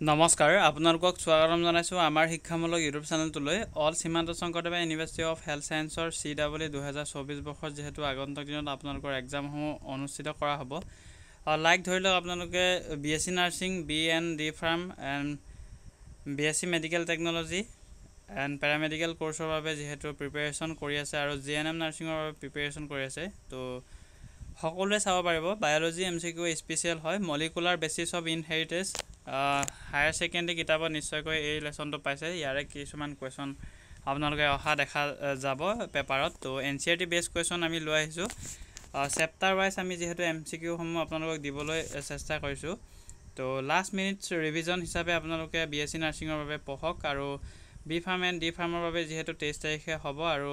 নমস্কাৰ আপোনালোকক স্বাগতম জনাইছোঁ আমাৰ শিক্ষামূলক ইউটিউব চেনেলটোলৈ all Srimanta Sankardeva university of health সায়েন্সৰ CW 2024 বৰ্ষৰ যেহেতু আগন্তুক দিনত আপোনালোকৰ এক্সামসমূহ অনুষ্ঠিত কৰা হ'ব লাইক ধৰি লওক আপোনালোকে BSc nursing BN D pharm and BSc medical technology and paramedical কোৰ্চৰ বাবে যেহেতু প্ৰিপেৰেশ্যন কৰি আছে আৰু GNM নাৰ্ছিঙৰ বাবে প্ৰিপেৰেশ্যন কৰি আছে তো সকলোৱে চাব পাৰিব বায়োলজি MCQ স্পেচিয়েল হয় molecular basis of inheritance higher secondary কিতাপত নিশ্চয়কৈ এই লেসনটো পাইছে ইয়াৰে কিছুমান কোৱেশ্চন আপোনালোকে অহা দেখা যাব পেপাৰত তো NCERT বেস কোৱেশ্চন আমি লৈ আহিছো চেপ্টাৰ ওয়াইজ আমি যেহেতু MCQ সমূহ আপোনালোকক দিবলৈ চেষ্টা কৰিছো তো লাষ্ট মিনিটছ ৰিভিজন হিচাপে আপোনালোকে BSc নাৰ্ছিঙৰ বাবে পঢ়ক আৰু বি ফাৰ্ম এণ্ড ডি ফাৰ্মৰ বাবে যেহেতু 23 তাৰিখে হ'ব আৰু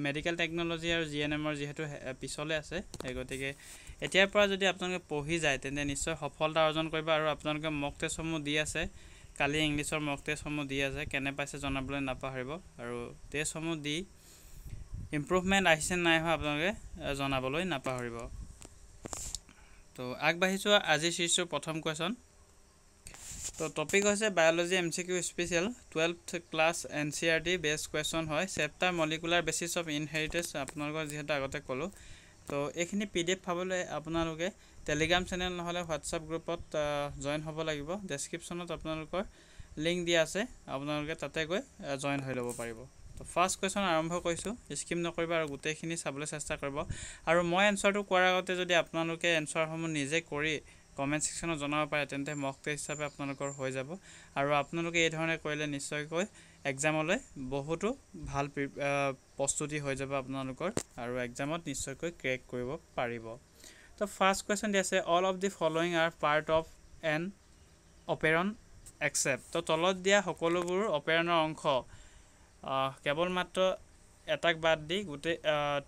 মেডিকেল টেকনলজি আৰু GNMৰ যেহেতু পিছলে আছে গতিকে এতিয়াৰ পৰা যদি আপোনালোকে পঢ়ি যায় তেন্তে নিশ্চয় সফলতা অৰ্জন কৰিব আৰু আপোনালোকে মক টেষ্টসমূহ দি আছে কালি ইংলিছৰ মক টেষ্টসমূহ দি আছে কেনে পাইছে জনাবলৈ নাপাহৰিব আৰু টেষ্টসমূহ দি ইমপ্ৰুভমেন্ট আহিছে নাই হয় আপোনালোকে জনাবলৈ নাপাহৰিব তো আগবাঢ়িছো আজি শিশু প্ৰথম কোৱেশ্চন তো টপিক হৈছে biology MCQ special 12th class NCERT base question হয় chapter molecular basis of inheritance আপোনালোকৰ যেহেতু আগতে ক'লো তো এইখিনি PDF পাবলৈ আপোনালোকে টেলিগ্ৰাম চেনেল নহলে হোৱাটসঅ্যাপ গ্ৰুপত জয়েন হ'ব লাগিব ডেসক্ৰিপচনত আপোনালোকৰ লিংক দিয়া আছে আপোনালোকে তাতে গৈ জয়েন হৈ ল'ব পাৰিব তো ফাৰ্স্ট কোৱেশ্চন আৰম্ভ কৰিছো স্কিপ নকৰিব আৰু গোটেইখিনি চাবলৈ চেষ্টা কৰিব আৰু মই এনসাৰটো কোৱাৰ আগতে যদি আপোনালোকে এনসাৰসমূহ নিজে কৰি কমেন্ট সেকশনত জনাব পাৰে তেন্তে মক টেষ্ট হিচাপে আপোনালোকৰ হৈ যাব আৰু আপোনালোকে এই ধৰণে কৰিলে নিশ্চয়কৈ এক্সামলৈ বহুতো ভাল প্ৰস্তুতি হৈ যাব আপোনালোকৰ আৰু এক্সামত নিশ্চয়কৈ ক্ৰেক কৰিব পাৰিব তো ফাৰ্স্ট কোৱেশ্চন দি আছে all of the following are part of an operon except তো তলত দিয়া সকলোবোৰ অপেৰনৰ অংশ কেৱল মাত্ৰ এটাক বাদ দি গোটেই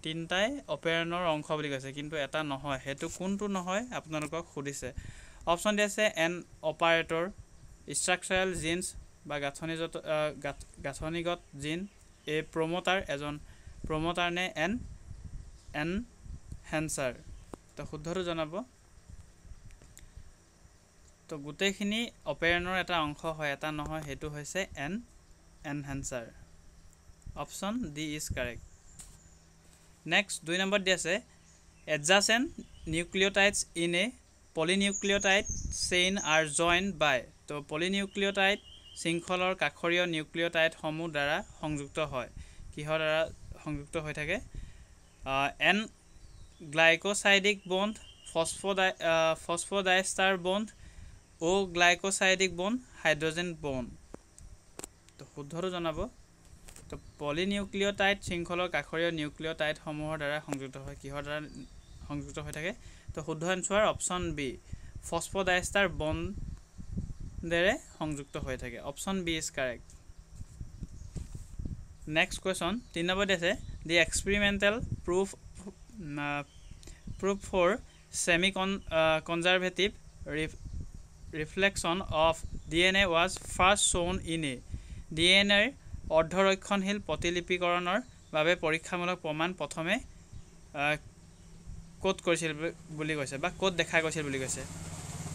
তিনটাই অপেৰনৰ অংশ বুলি কৈছে কিন্তু এটা নহয় হেতু কোনটো নহয় আপোনালোকক সুধিছে অপচন দি আছে এন অপাৰেটৰ ষ্ট্ৰাকচাৰাল জিনছ বা গাঠনিগত জিন এ প্ৰমোটাৰ এজন প্ৰমোটাৰ নে এন এনহেন্সাৰ তো শুদ্ধটো জনাব তো গোটেইখিনি অপেৰনৰ এটা অংশ হয় এটা নহয় হেতু হৈছে এনহেন্সাৰ Option D is correct. Next, 2 number দি আছে adjacent nucleotides in a polynucleotide chain are joined by তো polynucleotide শৃংখলৰ কাষৰীয় নিউক্লিওটাইড সমূহ দ্বাৰা সংযুক্ত হয় কিহৰ দ্বাৰা সংযুক্ত হৈ থাকে N glycosidic bond phosphodiester bond O glycosidic bond hydrogen bond তো শুদ্ধটো জনাব তো পলিনিউক্লিওটাইড শৃংখলৰ কাষৰীয় নিউক্লিওটাইড সমূহৰ দ্বাৰা সংযুক্ত হয় কিহৰ দ্বাৰা সংযুক্ত হৈ থাকে তো শুদ্ধ আনসাৰ অপচন বি ফসফোডাইষ্টাৰ বন্ডেৰে সংযুক্ত হৈ থাকে option B is correct next question 3 নম্বৰ আছে the এক্সপেৰিমেন্টাল proof for semi conservative reflection of DNA was first shown in a DNA অৰ্ধৰক্ষণশীল প্ৰতিলিপিকৰণৰ বাবে পৰীক্ষামূলক প্ৰমাণ প্ৰথমে কোড কৰিছিল বুলি কৈছে বা কোড দেখা গৈছিল বুলি কৈছে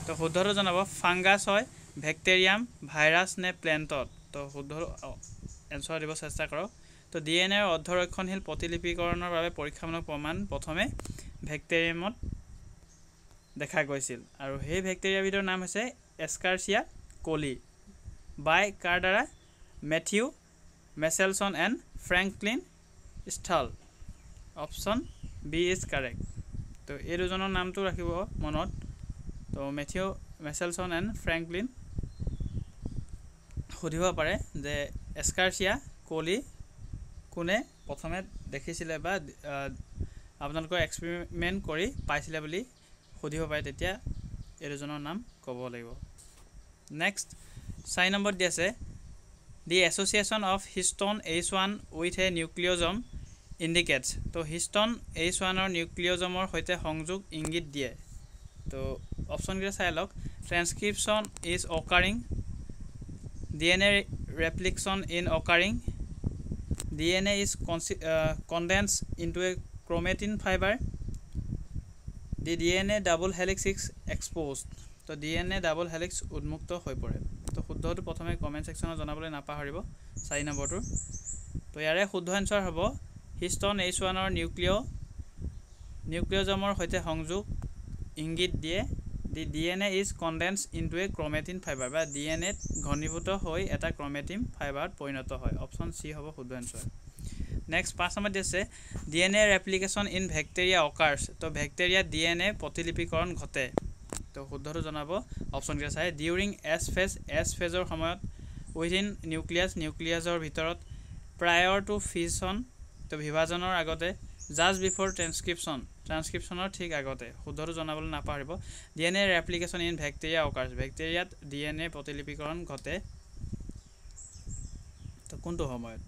তো শুদ্ধটো জনাব ফাংগাছ হয় ব্যাকটেৰিয়াম ভাইৰাছ নে প্লেন্টত তো শুদ্ধ এনসাৰ দিব চেষ্টা কৰক তো DNA অৰ্ধৰক্ষণশীল প্ৰতিলিপিকৰণৰ বাবে পৰীক্ষামূলক প্ৰমাণ প্ৰথমে ব্যাকটেৰিয়ামত দেখা গৈছিল আৰু সেই ব্যাকটেৰিয়াবিধৰ নাম হৈছে এস্কাৰচিয়া কোলি বাই কাৰ দ্বাৰা Matthew Meselson and Franklin Stahl option B is correct তো এই দুজনৰ নামটো ৰাখিব মনত তো মেথিউ মেসেলসন এণ্ড ফ্ৰেঙ্কলিন সুধিব পাৰে যে এস্কাৰচিয়া কোলি কোনে প্ৰথমে দেখিছিলে বা আপোনালোকৰ এক্সপেৰিমেন্ট কৰি পাইছিলে বুলি সুধিব পাৰে তেতিয়া এই দুজনৰ নাম ক'ব লাগিব নেক্সট 4 নম্বৰ দি আছে The association of histone H1 with a nucleosome indicates তো histone H1 or nucleosome সৈতে সংযোগ ইংগিত দিয়ে তো অপচন কেইটা চাই লওক transcription is occurring DNA replication in occurring DNA is condensed into a chromatin fiber the DNA double helix is exposed তো DNA double helix উন্মুক্ত হৈ পৰে তো শুদ্ধটো প্ৰথমে কমেণ্ট ছেকশ্যনত জনাবলৈ নাপাহৰিব 4 নম্বৰটো তো ইয়াৰে শুদ্ধ এনসাৰ হ'ব হিষ্টন H1 ৰ নিউক্লিয়জমৰ সৈতে সংযোগ ইংগিত দিয়ে দি DNA is condensed into a chromatin fiber বা DNA ঘনীভূত হৈ এটা ক্ৰোমেটিন ফাইবাৰত পৰিণত হয় অপচন সি হ'ব শুদ্ধ এনসাৰ নেক্সট 5 নম্বৰ দিছে DNA replication in bacteria occurs তো ব্যাকটেৰিয়া DNA প্ৰতিলিপিকৰণ ঘটে তো শুদ্ধটো জনাব অপচন কে চাই ডিউৰিং S ফেজৰ সময়ত উইদিন নিউক্লিয়াছৰ ভিতৰত prior to fission তো বিভাজনৰ আগতে just before ট্ৰান্সক্ৰিপশ্যনৰ ঠিক আগতে শুদ্ধটো জনাবলৈ নাপাহৰিব DNA replication in bacteria occurs ব্যাকটেৰিয়াত DNA প্ৰতিলিপিকৰণ ঘটে তো কোনটো সময়ত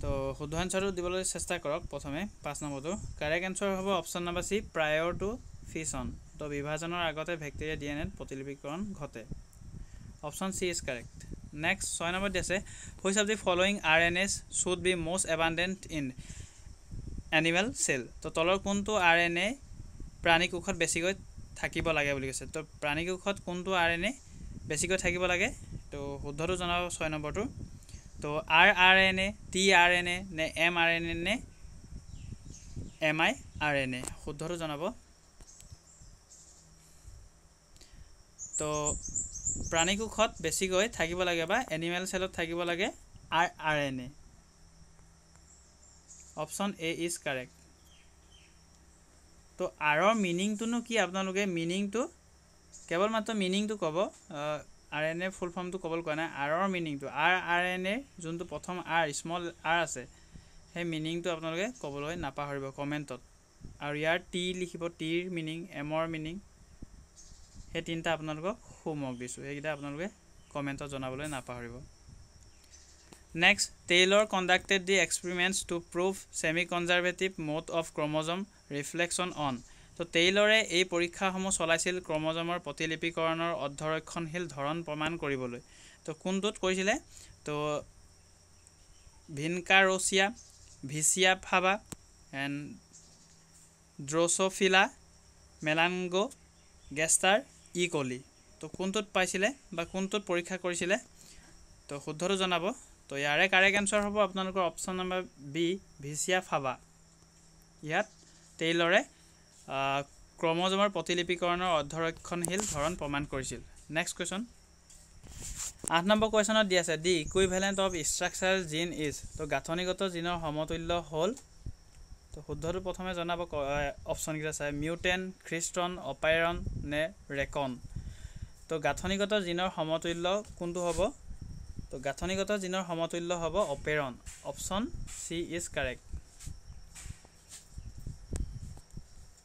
তো শুদ্ধ এনসাৰটো দিবলৈ চেষ্টা কৰক প্ৰথমে 5 নম্বৰটো কাৰেক্ট এনসাৰ হ'ব অপচন নম্বৰ সি prior to fission তো বিভাজনৰ আগতে ব্যাকটেৰিয়া DNA প্ৰতিলিপিকৰণ ঘটে option C is correct next 6 নম্বৰ দিছে which of the following RNAs should be most abundant in animal cell তো তলৰ কোনটো RNA প্ৰাণী কোষত বেছিকৈ থাকিব লাগে বুলি কৈছে তো প্ৰাণী কোষত কোনটো RNA বেছিকৈ থাকিব লাগে তো শুদ্ধটো জনাব 6 নম্বৰটো তো rRNA tRNA নে mRNA নে miRNA শুদ্ধটো জনাব তো প্ৰাণী কোষত বেছিকৈ থাকিব লাগে বা এনিমেল সেলত থাকিব লাগে rRNA option A is correct তো আৰৰ মিনিংটো কি আপোনালোকে মিনিংটো কেৱল মাত্ৰ মিনিংটো ক'ব RNA ফুল ফৰ্মটো ক'বলৈ কোৱা নাই আৰৰ মিনিংটো rRNA যোনটো প্ৰথম r স্মল r আছে সেই মিনিংটো আপোনালোকে ক'বলৈ নাপাহৰিব কমেন্টত আৰু ইয়াৰ টি লিখিব টিৰ মিনিং এমৰ মিনিং এই তিনটা আপোনালোকক হোমৱৰ্ক দিছো এইকেইটা আপোনালোকে কমেন্টত জনাবলৈ নাপাহৰিব Next, Taylor conducted the experiments to prove semi-conservative mode of chromosome reflection on. তো টেইলৰে এই পৰীক্ষাসমূহ চলাইছিল ক্ৰোমোজমৰ প্ৰতিলিপিকৰণৰ অধ্যক্ষণশীল ধৰণ প্ৰমাণ কৰিবলৈ তো কোনটোত কৰিছিলে তো ভিনকাৰোচিয়া ভিচিয়া ফাবা এণ্ড ড্ৰোসোফিলা মেলাংগো গেষ্টাৰ ই কলি তো কোনটোত পাইছিলে বা কোনটোত পৰীক্ষা কৰিছিলে তো শুদ্ধটো জনাব তো ইয়াৰে কাৰেক্ট এনসাৰ হ'ব আপোনালোকৰ option number B vicia faba ইয়াত টেইলৰে ক্ৰোমোজমৰ প্ৰতিলিপিকৰণৰ অধ্যক্ষণশীল ধৰণ প্ৰমাণ কৰিছিল নেক্সট কোৱেশ্চন 8 নম্বৰ কোৱেশ্চনত দি আছে the equivalent of structural gene is তো গাঁথনিগত জিনৰ সমতুল্য হ'ল তো শুদ্ধটো প্ৰথমে জনাব অপচন কেইটা চাই মিউটেন ক্ৰিষ্টন অপাইৰন নে ৰেকন তো গাঁথনিগত জিনৰ সমতুল্য কোনটো হ'ব তো গাঁথনিগত জিনৰ সমতুল্য হ'ব operon option C is correct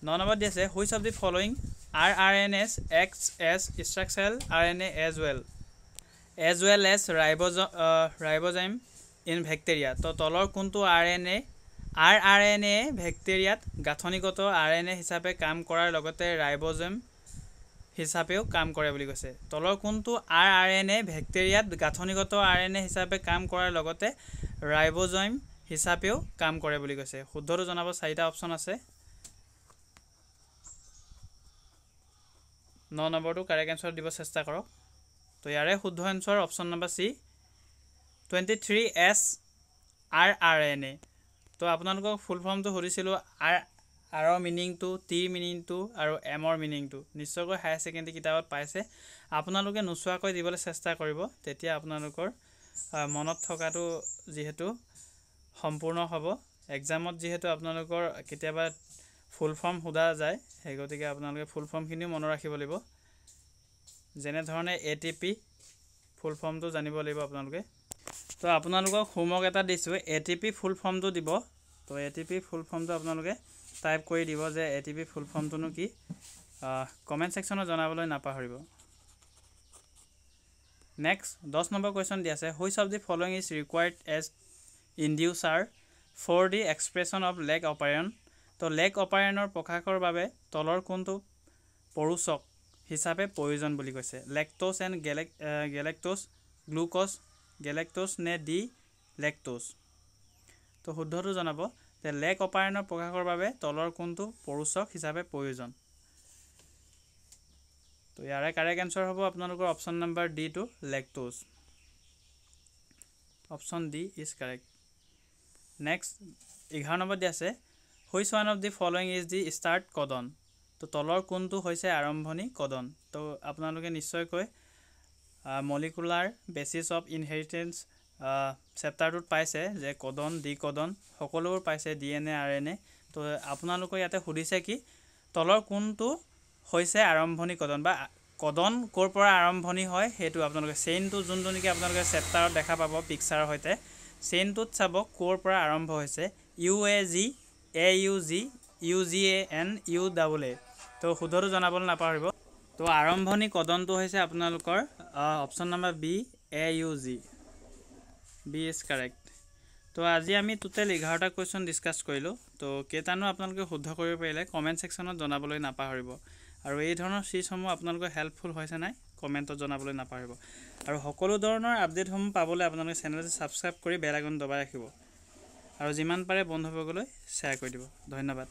9 number দিছে which of the following rRNAs acts as structural RNA as well as ribozyme in bacteria তো তলৰ কোনটো rRNA ব্যাকটেৰিয়াত গাঁথনিগত RNA হিচাপে কাম কৰাৰ লগতে ৰাইবোজম হিচাপেও কাম কৰে বুলি কৈছে তলৰ কোনটো rRNA ব্যাকটেৰিয়াত গাঁথনিগত RNA হিচাপে কাম কৰাৰ লগতে ৰাইবোজম হিচাপেও কাম কৰে বুলি কৈছে শুদ্ধটো জনাব 4টা অপচন আছে 9 নম্বৰটো কাৰেক্ট এনসাৰ দিব চেষ্টা কৰক তো ইয়াৰে শুদ্ধ এনসাৰ অপচন নম্বৰ সি 23S rRNA তো আপোনালোকক ফুল ফৰ্মটো সুধিছিলো আৰ মিনিংটো টি মিনিংটো আৰু এমৰ মিনিংটো নিশ্চয়কৈ হায়াৰ সেকেন্ডাৰী কিতাপত পাইছে আপোনালোকে নুচুৱাকৈ দিবলৈ চেষ্টা কৰিব তেতিয়া আপোনালোকৰ মনত থকাটো যেহেতু সম্পূৰ্ণ হ'ব এক্সামত যেহেতু আপোনালোকৰ কেতিয়াবা ফুল ফৰ্ম সোধা যায় সেই গতিকে আপোনালোকে ফুল ফৰ্মখিনি মনত ৰাখিব লাগিব যেনে ধৰণে ATP ফুল ফৰ্মটো জানিব লাগিব আপোনালোকে তো আপোনালোকক হোমৱৰ্ক এটা দিছো ATP ফুল ফৰ্মটো দিব তো ATP ফুল ফৰ্মটো আপোনালোকে টাইপ কৰি দিব যে ATP ফুল ফৰ্মটোনো কি কমেন্ট সেকশনত জনাবলৈ নাপাহৰিব নেক্সট 10 নম্বৰ কোৱেশ্চন দি আছে which of the following is required as inducer for the expression of leg operon তো leg operonৰ প্ৰকাশৰ বাবে তলৰ কোনটো পৰুষক হিচাপে প্ৰয়োজন বুলি কৈছে লেক্টোজ এণ্ড গ্লুকোজ নে ডি লেক্টোজ তো শুদ্ধটো জনাব যে লেগ অপাৰেনৰ প্ৰকাশৰ বাবে তলৰ কোনটো পৰুষক হিচাপে প্ৰয়োজন তো ইয়াৰে কাৰেক্ট এনসাৰ হ'ব আপোনালোকৰ option number D to lactose option D is correct next 11 number দি আছে which one of the following is the start codon তো তলৰ কোনটো হৈছে আৰম্ভণি কডন তো আপোনালোকে নিশ্চয়কৈ মলিকুলাৰ বেচিছ অফ ইনহেৰিটেন্স চেপ্টাৰটোত পাইছে যে কডন ডি কডন সকলোবোৰ পাইছে ডিএনএ আৰএনএ তো আপোনালোকে ইয়াতে সুধিছে কি তলৰ কোনটো হৈছে আৰম্ভণি কডন বা কডন ক'ৰ পৰা আৰম্ভণি হয় সেইটো আপোনালোকে চেইনটো যোনটো নেকি আপোনালোকে চেপ্টাৰত দেখা পাব পিকচাৰৰ সৈতে চেইনটোত চাব ক'ৰ পৰা আৰম্ভ হৈছে UAG AUG UGAN UAA তো শুদ্ধটো জনাবলৈ নাপাহৰিব তো আৰম্ভণি কডনটো হৈছে আপোনালোকৰ option number B AUG B is correct তো আজি আমি টোটেল 11টা কোৱেশ্চন ডিসকাস কৰিলো তো কেইটানো আপোনালোকে শুদ্ধ কৰিব পাৰিলে কমেন্ট সেকশনত জনাবলৈ নাপাহৰিব আৰু এই ধৰণৰ সিসমূহ আপোনালোকৰ হেল্পফুল হৈছে নাই কমেন্টত জনাবলৈ নাপাহৰিব আৰু সকলো ধৰণৰ আপডেটসমূহ পাবলৈ আপোনালোকে চেনেলটো সাবস্ক্ৰাইব কৰি বেল আইকন দবাই ৰাখিব আৰু যিমান পাৰে বন্ধুসকললৈ শ্বেয়াৰ কৰি দিব ধন্যবাদ